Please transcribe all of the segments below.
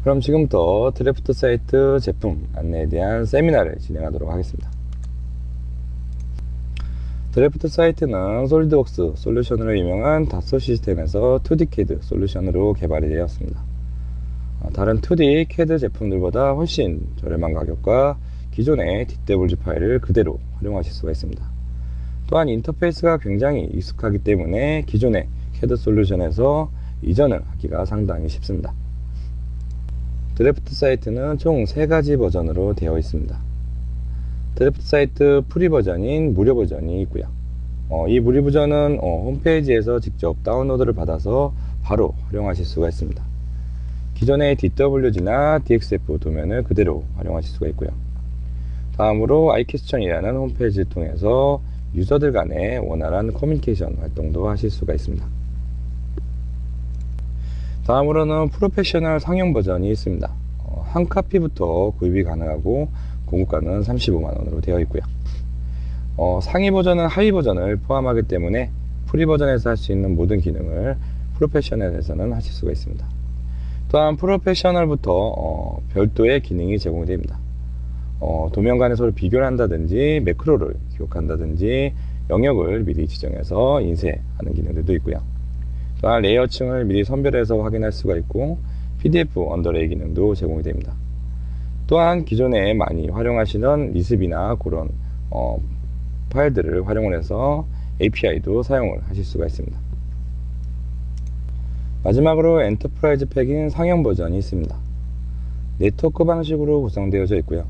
그럼 지금부터 드래프트 사이트 제품 안내에 대한 세미나를 진행하도록 하겠습니다. 드래프트 사이트는 솔리드웍스 솔루션으로 유명한 다소 시스템에서 2D CAD 솔루션으로 개발이 되었습니다. 다른 2D CAD 제품들보다 훨씬 저렴한 가격과 기존의 DWG 파일을 그대로 활용하실 수가 있습니다. 또한 인터페이스가 굉장히 익숙하기 때문에 기존의 CAD 솔루션에서 이전을 하기가 상당히 쉽습니다. 드래프트 사이트는 총 3가지 버전으로 되어 있습니다. 드래프트 사이트 프리 버전인 무료 버전이 있고요. 이 무료 버전은 홈페이지에서 직접 다운로드를 받아서 바로 활용하실 수가 있습니다. 기존의 DWG나 DXF 도면을 그대로 활용하실 수가 있고요. 다음으로 iQuestion이라는 홈페이지를 통해서 유저들 간의 원활한 커뮤니케이션 활동도 하실 수가 있습니다. 다음으로는 프로페셔널 상용 버전이 있습니다. 한 카피부터 구입이 가능하고 공급가는 35만원으로 되어 있고요. 상위 버전은 하위 버전을 포함하기 때문에 프리 버전에서 할 수 있는 모든 기능을 프로페셔널에서는 하실 수가 있습니다. 또한 프로페셔널부터 별도의 기능이 제공이 됩니다. 도면 간의 서로 비교를 한다든지 매크로를 기록한다든지 영역을 미리 지정해서 인쇄하는 기능들도 있고요. 또한 레이어층을 미리 선별해서 확인할 수가 있고 PDF 언더레이 기능도 제공이 됩니다. 또한 기존에 많이 활용하시던 리습이나 그런 파일들을 활용을 해서 API도 사용을 하실 수가 있습니다. 마지막으로 엔터프라이즈 팩인 상용 버전이 있습니다. 네트워크 방식으로 구성되어져 있고요.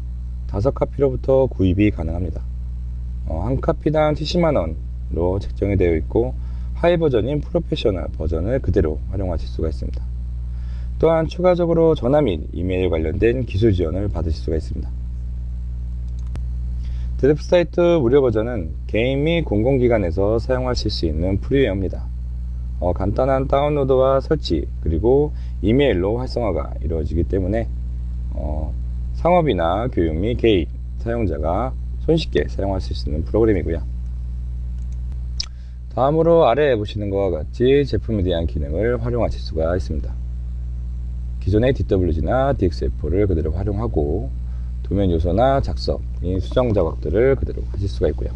5카피로부터 구입이 가능합니다. 한 카피당 70만원으로 책정이 되어 있고 하이 버전인 프로페셔널 버전을 그대로 활용하실 수가 있습니다. 또한 추가적으로 전화 및 이메일 관련된 기술 지원을 받으실 수가 있습니다. 드래프트 사이트 무료 버전은 개인 및 공공기관에서 사용하실 수 있는 프리웨어입니다. 간단한 다운로드와 설치 그리고 이메일로 활성화가 이루어지기 때문에 상업이나 교육 및 개인 사용자가 손쉽게 사용하실 수 있는 프로그램이고요. 다음으로 아래에 보시는 것과 같이 제품에 대한 기능을 활용하실 수가 있습니다. 기존의 DWG나 DXF4를 그대로 활용하고 도면 요소나 작성 및 수정 작업들을 그대로 하실 수가 있고요.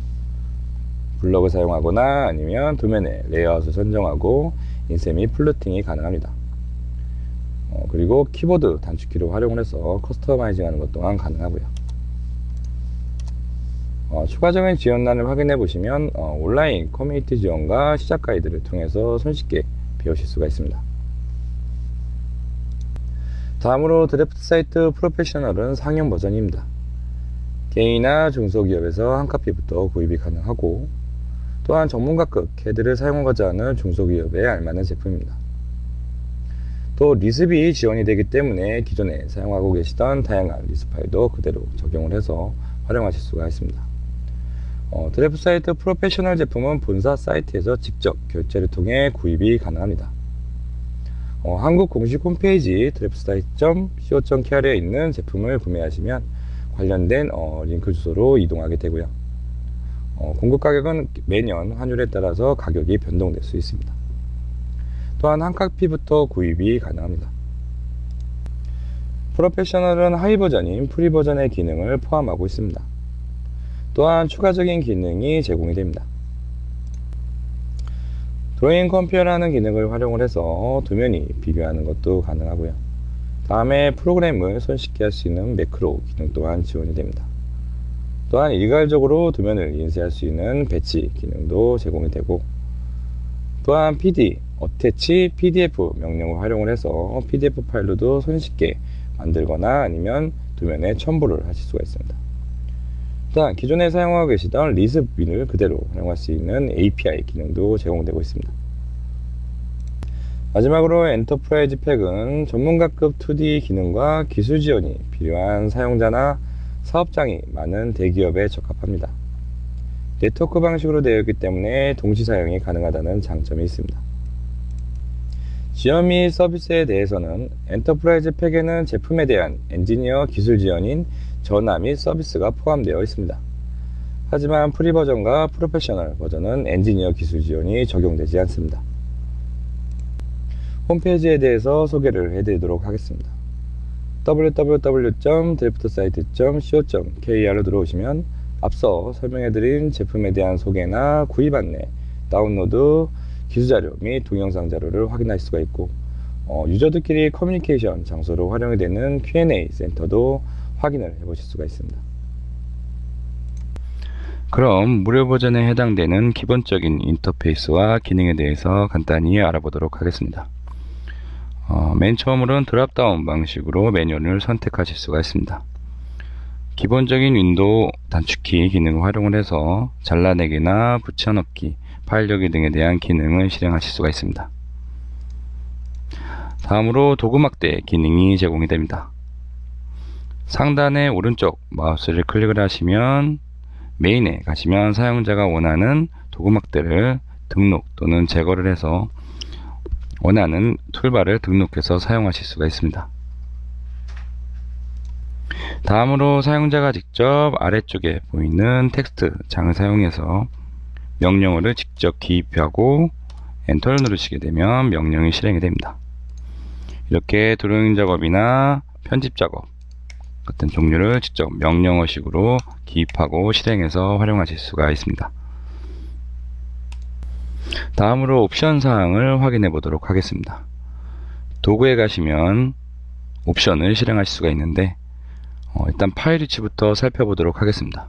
블럭을 사용하거나 아니면 도면의 레이아웃을 선정하고 인쇄 및 플루팅이 가능합니다. 그리고 키보드 단축키로 활용을 해서 커스터마이징 하는 것 또한 가능하고요. 추가적인 지원란을 확인해 보시면 온라인 커뮤니티 지원과 시작 가이드를 통해서 손쉽게 배우실 수가 있습니다. 다음으로 드래프트 사이트 프로페셔널은 상용 버전입니다. 개인이나 중소기업에서 한 카피부터 구입이 가능하고 또한 전문가급 CAD를 사용하고자 하는 중소기업에 알맞는 제품입니다. 또 리습이 지원이 되기 때문에 기존에 사용하고 계시던 다양한 리습 파일도 그대로 적용을 해서 활용하실 수가 있습니다. 드래프트 사이트 프로페셔널 제품은 본사 사이트에서 직접 결제를 통해 구입이 가능합니다. 한국 공식 홈페이지 드래프트사이트.co.kr에 있는 제품을 구매하시면 관련된 링크 주소로 이동하게 되고요. 공급 가격은 매년 환율에 따라서 가격이 변동될 수 있습니다. 또한 한 카피부터 구입이 가능합니다. 프로페셔널은 하이 버전인 프리 버전의 기능을 포함하고 있습니다. 또한 추가적인 기능이 제공이 됩니다. 드로잉 컴페어라는 기능을 활용을 해서 도면이 비교하는 것도 가능하고요. 다음에 프로그램을 손쉽게 할 수 있는 매크로 기능 또한 지원이 됩니다. 또한 일괄적으로 도면을 인쇄할 수 있는 배치 기능도 제공이 되고 또한 PD, 어태치 PDF 명령을 활용을 해서 PDF 파일로도 손쉽게 만들거나 아니면 도면에 첨부를 하실 수가 있습니다. 또한 기존에 사용하고 계시던 리습빈을 그대로 활용할 수 있는 API 기능도 제공되고 있습니다. 마지막으로 엔터프라이즈 팩은 전문가급 2D 기능과 기술 지원이 필요한 사용자나 사업장이 많은 대기업에 적합합니다. 네트워크 방식으로 되어 있기 때문에 동시 사용이 가능하다는 장점이 있습니다. 지원 및 서비스에 대해서는 엔터프라이즈 팩에는 제품에 대한 엔지니어 기술 지원인 전화 및 서비스가 포함되어 있습니다. 하지만 프리 버전과 프로페셔널 버전은 엔지니어 기술 지원이 적용되지 않습니다. 홈페이지에 대해서 소개를 해드리도록 하겠습니다. www.draftSite.co.kr로 들어오시면 앞서 설명해드린 제품에 대한 소개나 구입 안내, 다운로드, 기술자료 및 동영상 자료를 확인할 수가 있고, 유저들끼리 커뮤니케이션 장소로 활용이 되는 Q&A 센터도 확인을 해보실 수가 있습니다. 그럼 무료 버전에 해당되는 기본적인 인터페이스와 기능에 대해서 간단히 알아보도록 하겠습니다. 맨 처음으로는 드랍다운 방식으로 메뉴를 선택하실 수가 있습니다. 기본적인 윈도우 단축키 기능을 활용을 해서 잘라내기나 붙여넣기, 파일 여기 등에 대한 기능을 실행하실 수가 있습니다. 다음으로 도구막대 기능이 제공이 됩니다. 상단의 오른쪽 마우스를 클릭을 하시면 메인에 가시면 사용자가 원하는 도구막대를 등록 또는 제거를 해서 원하는 툴바를 등록해서 사용하실 수가 있습니다. 다음으로 사용자가 직접 아래쪽에 보이는 텍스트 창을 사용해서 명령어를 직접 기입하고 엔터를 누르시게 되면 명령이 실행이 됩니다. 이렇게 드로잉 작업이나 편집 작업 같은 종류를 직접 명령어식으로 기입하고 실행해서 활용하실 수가 있습니다. 다음으로 옵션 사항을 확인해 보도록 하겠습니다. 도구에 가시면 옵션을 실행하실 수가 있는데 일단 파일 위치부터 살펴보도록 하겠습니다.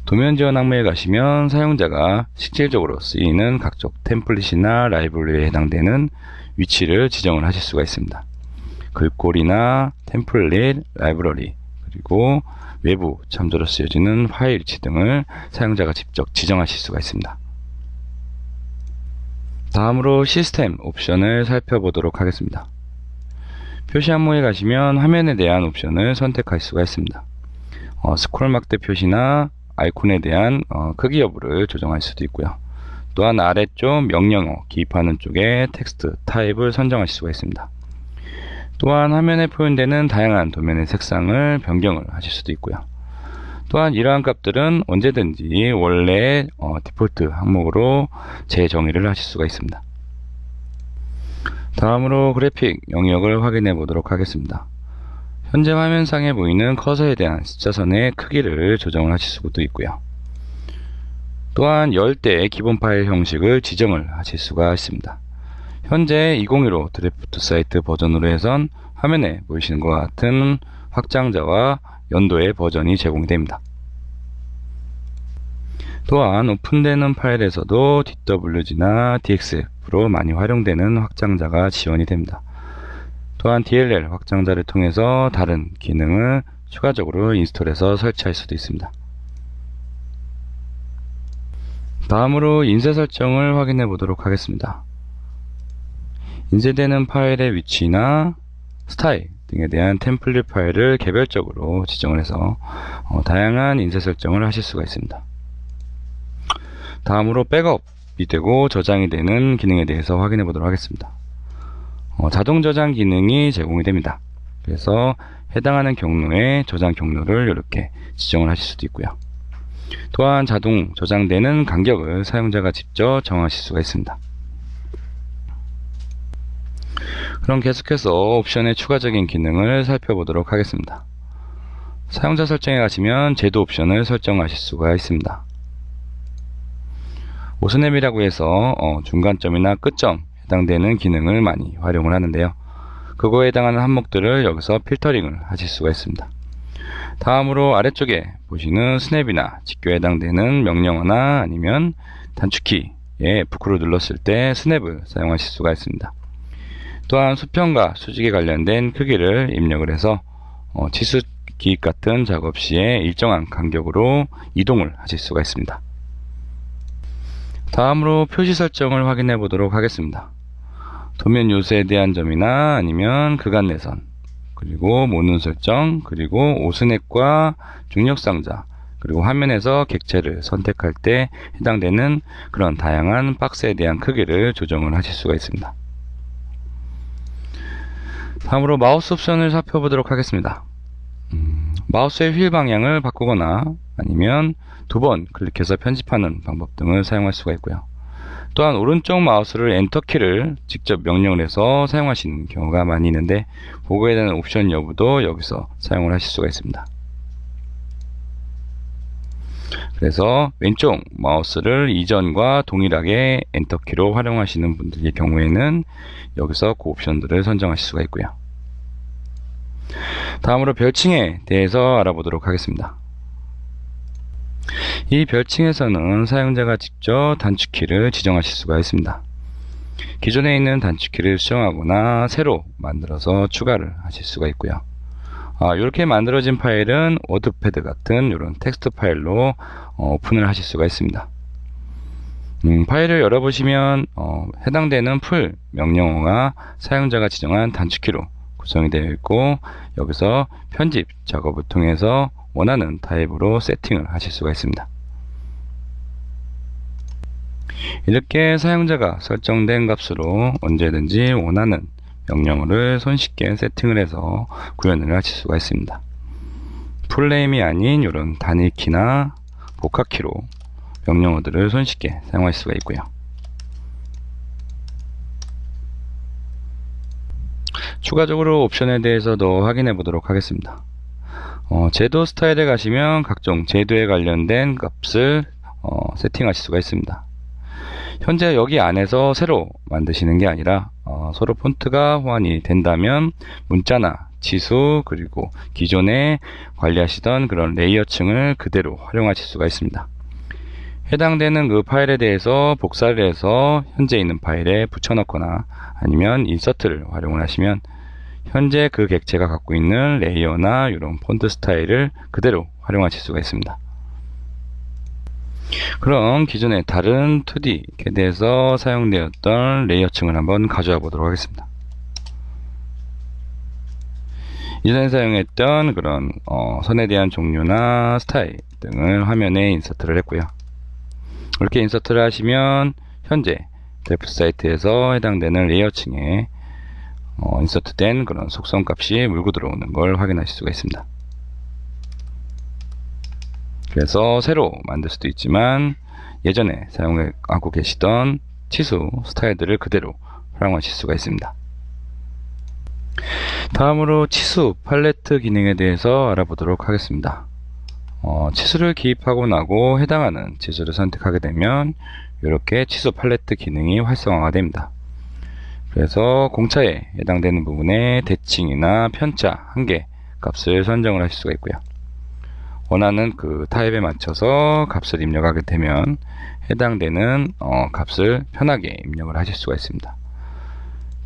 도면 지원 항목에 가시면 사용자가 실질적으로 쓰이는 각종 템플릿이나 라이브러리에 해당되는 위치를 지정을 하실 수가 있습니다. 글꼴이나 템플릿, 라이브러리, 그리고 외부 참조로 쓰여지는 파일 위치 등을 사용자가 직접 지정하실 수가 있습니다. 다음으로 시스템 옵션을 살펴보도록 하겠습니다. 표시 항목에 가시면 화면에 대한 옵션을 선택할 수가 있습니다. 스크롤 막대 표시나 아이콘에 대한 크기 여부를 조정할 수도 있고요. 또한 아래쪽 명령어 기입하는 쪽에 텍스트 타입을 선정하실 수가 있습니다. 또한 화면에 표현되는 다양한 도면의 색상을 변경을 하실 수도 있고요. 또한 이러한 값들은 언제든지 원래 디폴트 항목으로 재정의를 하실 수가 있습니다. 다음으로 그래픽 영역을 확인해 보도록 하겠습니다. 현재 화면상에 보이는 커서에 대한 숫자선의 크기를 조정을 하실 수도 있고요. 또한 열 대의 기본 파일 형식을 지정을 하실 수가 있습니다. 현재 2015 드래프트 사이트 버전으로 해선 화면에 보이시는 것 같은 확장자와 연도의 버전이 제공이 됩니다. 또한 오픈되는 파일에서도 DWG나 DXF로 많이 활용되는 확장자가 지원이 됩니다. 또한 DLL 확장자를 통해서 다른 기능을 추가적으로 인스톨해서 설치할 수도 있습니다. 다음으로 인쇄 설정을 확인해 보도록 하겠습니다. 인쇄되는 파일의 위치나 스타일 등에 대한 템플릿 파일을 개별적으로 지정을 해서 다양한 인쇄 설정을 하실 수가 있습니다. 다음으로 백업이 되고 저장이 되는 기능에 대해서 확인해 보도록 하겠습니다. 자동 저장 기능이 제공이 됩니다. 그래서 해당하는 경로에 저장 경로를 이렇게 지정을 하실 수도 있고요. 또한 자동 저장되는 간격을 사용자가 직접 정하실 수가 있습니다. 그럼 계속해서 옵션의 추가적인 기능을 살펴보도록 하겠습니다. 사용자 설정에 가시면 제도 옵션을 설정하실 수가 있습니다. 오스냅이라고 해서 중간점이나 끝점 해당되는 기능을 많이 활용을 하는데요. 그거에 해당하는 항목들을 여기서 필터링을 하실 수가 있습니다. 다음으로 아래쪽에 보시는 스냅이나 직교에 해당되는 명령어나 아니면 단축키에 F크를 눌렀을 때 스냅을 사용하실 수가 있습니다. 또한 수평과 수직에 관련된 크기를 입력을 해서 치수 기입 같은 작업 시에 일정한 간격으로 이동을 하실 수가 있습니다. 다음으로 표시 설정을 확인해 보도록 하겠습니다. 도면 요소에 대한 점이나 아니면 그간 내선, 그리고 모눈 설정, 그리고 오스냅과 중력 상자, 그리고 화면에서 객체를 선택할 때 해당되는 그런 다양한 박스에 대한 크기를 조정을 하실 수가 있습니다. 다음으로 마우스 옵션을 살펴보도록 하겠습니다. 마우스의 휠 방향을 바꾸거나 아니면 두 번 클릭해서 편집하는 방법 등을 사용할 수가 있고요. 또한 오른쪽 마우스를 엔터키를 직접 명령을 해서 사용하시는 경우가 많이 있는데, 보고에 대한 옵션 여부도 여기서 사용을 하실 수가 있습니다. 그래서 왼쪽 마우스를 이전과 동일하게 엔터키로 활용하시는 분들의 경우에는 여기서 그 옵션들을 선정하실 수가 있고요. 다음으로 별칭에 대해서 알아보도록 하겠습니다. 이 별칭에서는 사용자가 직접 단축키를 지정하실 수가 있습니다. 기존에 있는 단축키를 수정하거나 새로 만들어서 추가를 하실 수가 있고요. 이렇게 만들어진 파일은 워드패드 같은 이런 텍스트 파일로 오픈을 하실 수가 있습니다. 파일을 열어보시면 해당되는 풀 명령어가 사용자가 지정한 단축키로 구성이 되어 있고, 여기서 편집 작업을 통해서 원하는 타입으로 세팅을 하실 수가 있습니다. 이렇게 사용자가 설정된 값으로 언제든지 원하는 명령어를 손쉽게 세팅을 해서 구현을 하실 수가 있습니다. 풀네임이 아닌 이런 단일키나 복합키로 명령어들을 손쉽게 사용하실 수가 있고요. 추가적으로 옵션에 대해서도 확인해 보도록 하겠습니다. 제도 스타일에 가시면 각종 제도에 관련된 값을 세팅하실 수가 있습니다. 현재 여기 안에서 새로 만드시는 게 아니라 서로 폰트가 호환이 된다면 문자나 지수, 그리고 기존에 관리하시던 그런 레이어층을 그대로 활용하실 수가 있습니다. 해당되는 그 파일에 대해서 복사를 해서 현재 있는 파일에 붙여넣거나 아니면 인서트를 활용을 하시면 현재 그 객체가 갖고 있는 레이어나 이런 폰트 스타일을 그대로 활용하실 수가 있습니다. 그럼 기존의 다른 2D CAD에서 사용되었던 레이어층을 한번 가져와 보도록 하겠습니다. 이전에 사용했던 그런 선에 대한 종류나 스타일 등을 화면에 인서트를 했고요. 이렇게 인서트를 하시면 현재 드래프트 사이트에서 해당되는 레이어층에 인서트된 그런 속성 값이 물고 들어오는 걸 확인하실 수가 있습니다. 그래서 새로 만들 수도 있지만 예전에 사용하고 계시던 치수 스타일들을 그대로 활용하실 수가 있습니다. 다음으로 치수 팔레트 기능에 대해서 알아보도록 하겠습니다. 치수를 기입하고 나고 해당하는 치수를 선택하게 되면 이렇게 치수 팔레트 기능이 활성화가 됩니다. 그래서 공차에 해당되는 부분에 대칭이나 편차, 한계 값을 선정을 하실 수가 있고요. 원하는 그 타입에 맞춰서 값을 입력하게 되면 해당되는 값을 편하게 입력을 하실 수가 있습니다.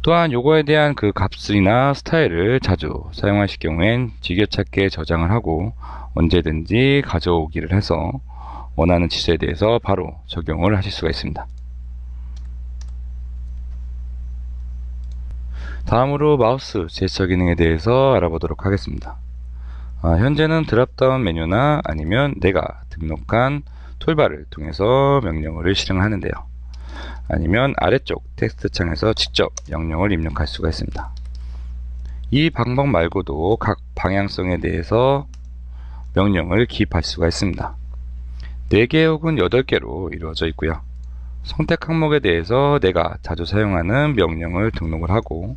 또한 요거에 대한 그 값이나 스타일을 자주 사용하실 경우엔 지겨찾기에 저장을 하고 언제든지 가져오기를 해서 원하는 치수에 대해서 바로 적용을 하실 수가 있습니다. 다음으로 마우스 제스처 기능에 대해서 알아보도록 하겠습니다. 현재는 드랍다운 메뉴나 아니면 내가 등록한 툴바를 통해서 명령어를 실행하는데요. 아니면 아래쪽 텍스트 창에서 직접 명령을 입력할 수가 있습니다. 이 방법 말고도 각 방향성에 대해서 명령을 기입할 수가 있습니다. 4개 혹은 8개로 이루어져 있고요. 선택 항목에 대해서 내가 자주 사용하는 명령을 등록을 하고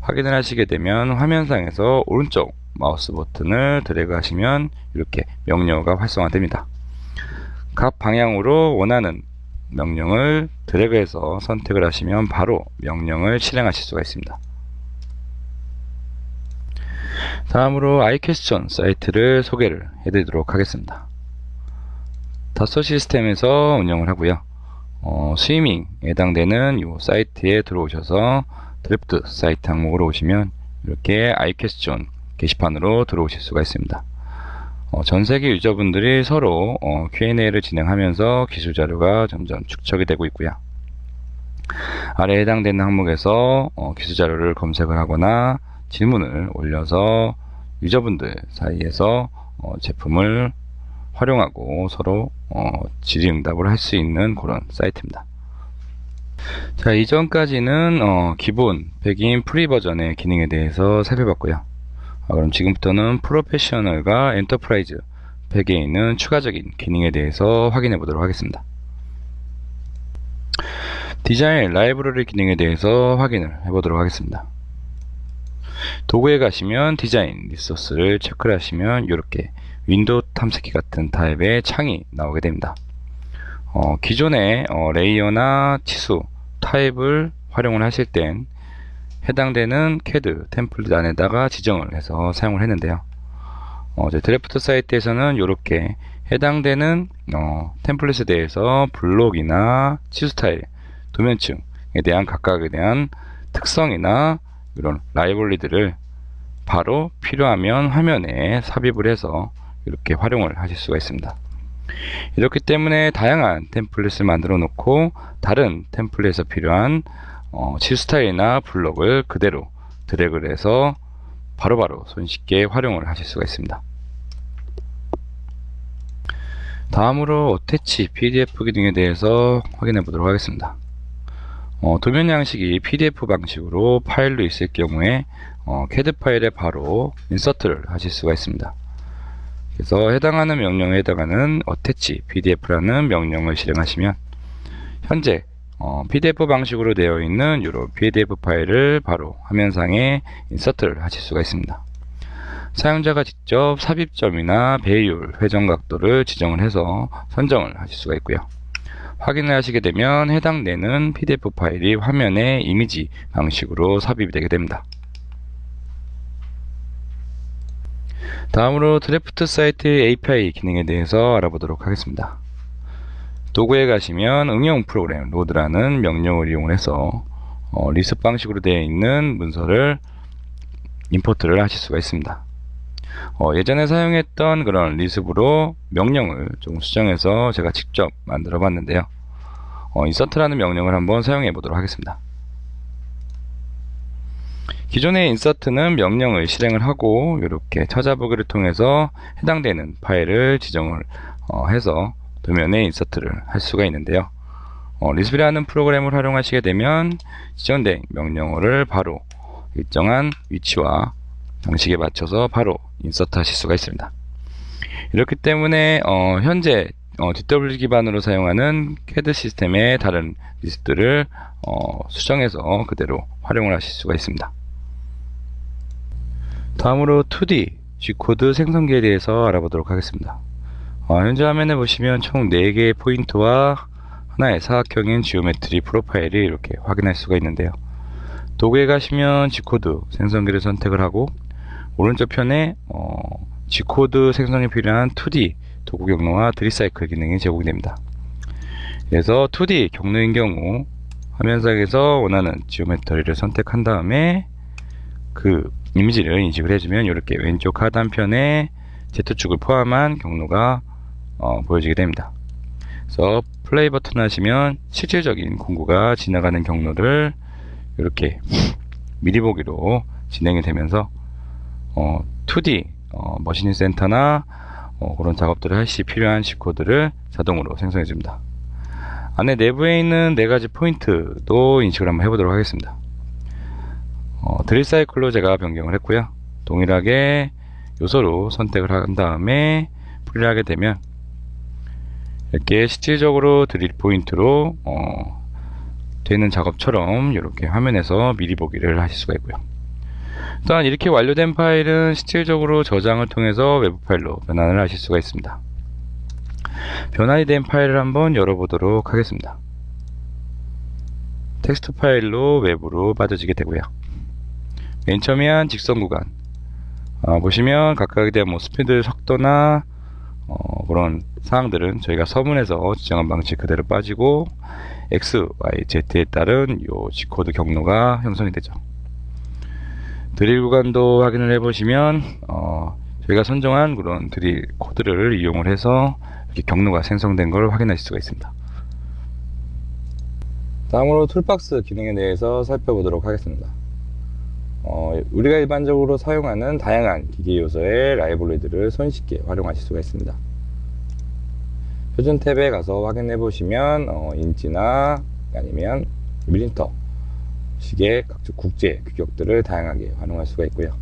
확인을 하시게 되면 화면상에서 오른쪽 마우스 버튼을 드래그 하시면 이렇게 명령어가 활성화됩니다. 각 방향으로 원하는 명령을 드래그해서 선택을 하시면 바로 명령을 실행하실 수가 있습니다. 다음으로 iQuestion 사이트를 소개를 해드리도록 하겠습니다. 닷소 시스템에서 운영을 하고요. 스위밍에 해당되는 이 사이트에 들어오셔서 드래프트 사이트 항목으로 오시면 이렇게 iQuestion 게시판으로 들어오실 수가 있습니다. 전세계 유저분들이 서로 Q&A를 진행하면서 기술 자료가 점점 축적이 되고 있고요. 아래에 해당되는 항목에서 기술 자료를 검색을 하거나 질문을 올려서 유저분들 사이에서 제품을 활용하고 서로 질의응답을 할 수 있는 그런 사이트입니다. 자, 이전까지는 기본 100인 프리 버전의 기능에 대해서 살펴봤고요. 그럼 지금부터는 프로페셔널과 엔터프라이즈 100에 있는 추가적인 기능에 대해서 확인해 보도록 하겠습니다. 디자인 라이브러리 기능에 대해서 확인을 해보도록 하겠습니다. 도구에 가시면 디자인 리소스를 체크를 하시면 이렇게 윈도우 탐색기 같은 타입의 창이 나오게 됩니다. 기존의 레이어나 치수 타입을 활용을 하실 땐 해당되는 CAD 템플릿 안에다가 지정을 해서 사용을 했는데요. 드래프트 사이트에서는 이렇게 해당되는 템플릿에 대해서 블록이나 치수 스타일, 도면층에 대한 각각에 대한 특성이나 이런 라이브러리들을 바로 필요하면 화면에 삽입을 해서 이렇게 활용을 하실 수가 있습니다. 이렇기 때문에 다양한 템플릿을 만들어 놓고 다른 템플릿에서 필요한 치수 스타일이나 블록을 그대로 드래그를 해서 바로바로 손쉽게 활용을 하실 수가 있습니다. 다음으로 어태치 PDF 기능에 대해서 확인해 보도록 하겠습니다. 도면 양식이 PDF 방식으로 파일로 있을 경우에 CAD 파일에 바로 인서트를 하실 수가 있습니다. 그래서 해당하는 명령에 해당하는 attach pdf라는 명령을 실행하시면 현재 PDF 방식으로 되어 있는 이런 PDF 파일을 바로 화면상에 인서트를 하실 수가 있습니다. 사용자가 직접 삽입점이나 배율, 회전 각도를 지정을 해서 선정을 하실 수가 있고요. 확인을 하시게 되면 해당되는 PDF 파일이 화면에 이미지 방식으로 삽입이 되게 됩니다. 다음으로 드래프트 사이트 API 기능에 대해서 알아보도록 하겠습니다. 도구에 가시면 응용 프로그램 로드라는 명령을 이용해서 리습 방식으로 되어 있는 문서를 임포트를 하실 수가 있습니다. 예전에 사용했던 그런 리습으로 명령을 좀 수정해서 제가 직접 만들어 봤는데요. 인서트라는 명령을 한번 사용해 보도록 하겠습니다. 기존의 인서트는 명령을 실행을 하고 이렇게 찾아보기를 통해서 해당되는 파일을 지정을 해서 도면에 인서트를 할 수가 있는데요. 리습이라는 프로그램을 활용하시게 되면 지정된 명령어를 바로 일정한 위치와 방식에 맞춰서 바로 인서트 하실 수가 있습니다. 이렇기 때문에 현재 DW 기반으로 사용하는 CAD 시스템의 다른 리스트를 수정해서 그대로 활용을 하실 수가 있습니다. 다음으로 2D G코드 생성기에 대해서 알아보도록 하겠습니다. 현재 화면에 보시면 총 4개의 포인트와 하나의 사각형인 지오메트리 프로파일이 이렇게 확인할 수가 있는데요. 도구에 가시면 G코드 생성기를 선택을 하고 오른쪽 편에 G코드 생성에 필요한 2D 도구 경로와 드리사이클 기능이 제공이 됩니다. 그래서 2D 경로인 경우 화면상에서 원하는 지오메트리를 선택한 다음에 그 이미지를 인식을 해주면 이렇게 왼쪽 하단편에 Z축을 포함한 경로가 보여지게 됩니다. 그래서 플레이 버튼 하시면 실질적인 공구가 지나가는 경로를 이렇게 미리 보기로 진행이 되면서 2D 머신링 센터나 그런 작업들을 할 시 필요한 G코드를 자동으로 생성해 줍니다. 안에 내부에 있는 4가지 포인트도 인식을 한번 해보도록 하겠습니다. 드릴 사이클로 제가 변경을 했고요. 동일하게 요소로 선택을 한 다음에 풀이를 하게 되면 이렇게 실질적으로 드릴 포인트로 되는 작업처럼 이렇게 화면에서 미리 보기를 하실 수가 있고요. 또한 이렇게 완료된 파일은 실질적으로 저장을 통해서 외부 파일로 변환을 하실 수가 있습니다. 변환이 된 파일을 한번 열어보도록 하겠습니다. 텍스트 파일로 외부로 빠져지게 되고요. 맨 처음에 한 직선 구간 보시면 각각에 대한 스피드 속도나 그런 사항들은 저희가 서문에서 지정한 방식 그대로 빠지고 X, Y, Z에 따른 요 G코드 경로가 형성이 되죠. 드릴 구간도 확인을 해보시면 저희가 선정한 그런 드릴 코드를 이용을 해서 이렇게 경로가 생성된 걸 확인하실 수가 있습니다. 다음으로 툴박스 기능에 대해서 살펴보도록 하겠습니다. 우리가 일반적으로 사용하는 다양한 기계 요소의 라이브러리들을 손쉽게 활용하실 수가 있습니다. 표준 탭에 가서 확인해 보시면 인치나 아니면 밀리미터 식의 각종 국제 규격들을 다양하게 활용할 수가 있고요.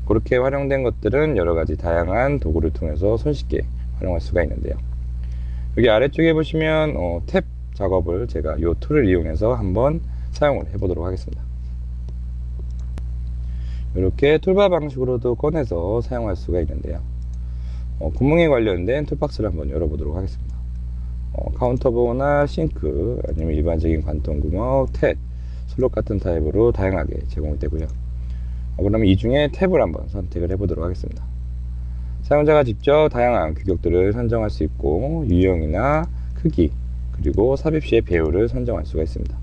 그렇게 활용된 것들은 여러가지 다양한 도구를 통해서 손쉽게 활용할 수가 있는데요. 여기 아래쪽에 보시면 탭 작업을 제가 이 툴을 이용해서 한번 사용을 해 보도록 하겠습니다. 이렇게 툴바 방식으로도 꺼내서 사용할 수가 있는데요. 구멍에 관련된 툴박스를 한번 열어보도록 하겠습니다. 카운터버나 싱크, 아니면 일반적인 관통구멍, 탭, 슬롯 같은 타입으로 다양하게 제공이 되고요. 그러면 이 중에 탭을 한번 선택을 해 보도록 하겠습니다. 사용자가 직접 다양한 규격들을 선정할 수 있고, 유형이나 크기, 그리고 삽입 시의 배율을 선정할 수가 있습니다.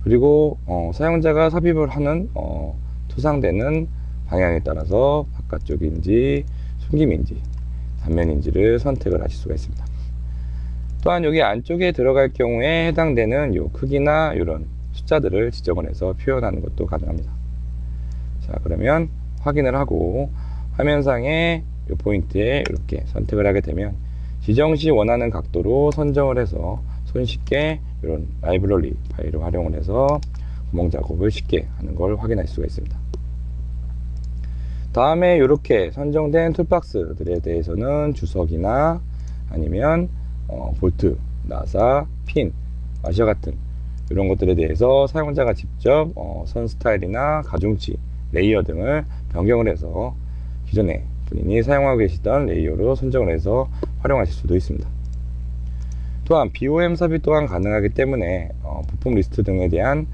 그리고 사용자가 삽입을 하는 투상되는 방향에 따라서 바깥쪽인지 숨김인지 단면인지를 선택을 하실 수가 있습니다. 또한 여기 안쪽에 들어갈 경우에 해당되는 요 크기나 이런 숫자들을 지정을 해서 표현하는 것도 가능합니다. 자, 그러면 확인을 하고 화면상의 이 포인트에 이렇게 선택을 하게 되면 지정 시 원하는 각도로 선정을 해서 손쉽게 이런 라이브러리 파일을 활용을 해서 구멍 작업을 쉽게 하는 걸 확인할 수가 있습니다. 다음에 이렇게 선정된 툴박스들에 대해서는 주석이나 아니면 볼트, 나사, 핀, 와셔 같은 이런 것들에 대해서 사용자가 직접 선 스타일이나 가중치, 레이어 등을 변경을 해서 기존에 본인이 사용하고 계시던 레이어로 선정을 해서 활용하실 수도 있습니다. 또한 BOM 삽입 또한 가능하기 때문에 부품 리스트 등에 대한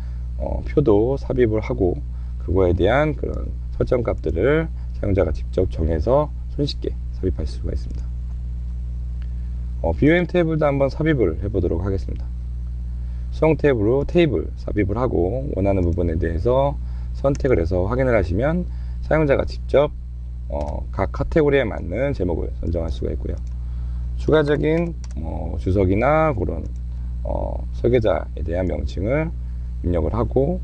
표도 삽입을 하고, 그거에 대한 그런 설정 값들을 사용자가 직접 정해서 손쉽게 삽입할 수가 있습니다. BOM 테이블도 한번 삽입을 해 보도록 하겠습니다. 수동 탭으로 테이블 삽입을 하고 원하는 부분에 대해서 선택을 해서 확인을 하시면 사용자가 직접 각 카테고리에 맞는 제목을 선정할 수가 있고요. 추가적인 주석이나 그런 설계자에 대한 명칭을 입력을 하고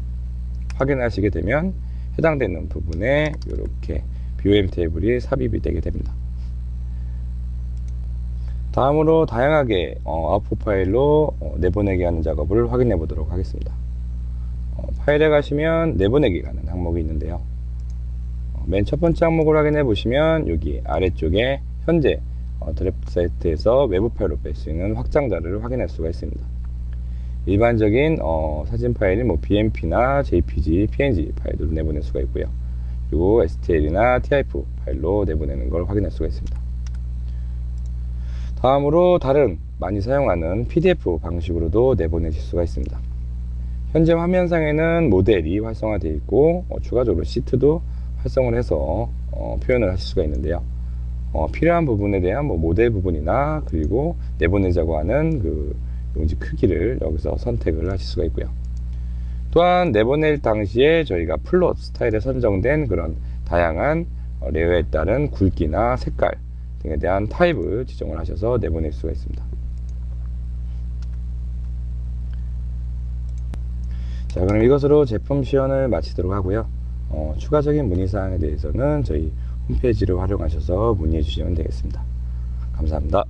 확인하시게 되면 해당되는 부분에 이렇게 BOM 테이블이 삽입이 되게 됩니다. 다음으로 다양하게 아웃풋 파일로 내보내기 하는 작업을 확인해 보도록 하겠습니다. 파일에 가시면 내보내기 라는 항목이 있는데요. 맨 첫 번째 항목을 확인해 보시면 여기 아래쪽에 현재 드래프트 사이트에서 외부 파일로 뺄 수 있는 확장자를 확인할 수가 있습니다. 일반적인 사진 파일인 BMP나 JPG, PNG 파일로 내보낼 수가 있고요. 그리고 STL이나 TIFF 파일로 내보내는 걸 확인할 수가 있습니다. 다음으로 다른 많이 사용하는 PDF 방식으로도 내보내실 수가 있습니다. 현재 화면상에는 모델이 활성화되어 있고 추가적으로 시트도 활성을 해서 표현을 하실 수가 있는데요. 필요한 부분에 대한 모델 부분이나 그리고 내보내자고 하는 그 용지 크기를 여기서 선택을 하실 수가 있고요. 또한 내보낼 당시에 저희가 플롯 스타일에 선정된 그런 다양한 레이어에 따른 굵기나 색깔 등에 대한 타입을 지정을 하셔서 내보낼 수가 있습니다. 자, 그럼 이것으로 제품 시연을 마치도록 하고요. 추가적인 문의사항에 대해서는 저희 홈페이지를 활용하셔서 문의해 주시면 되겠습니다. 감사합니다.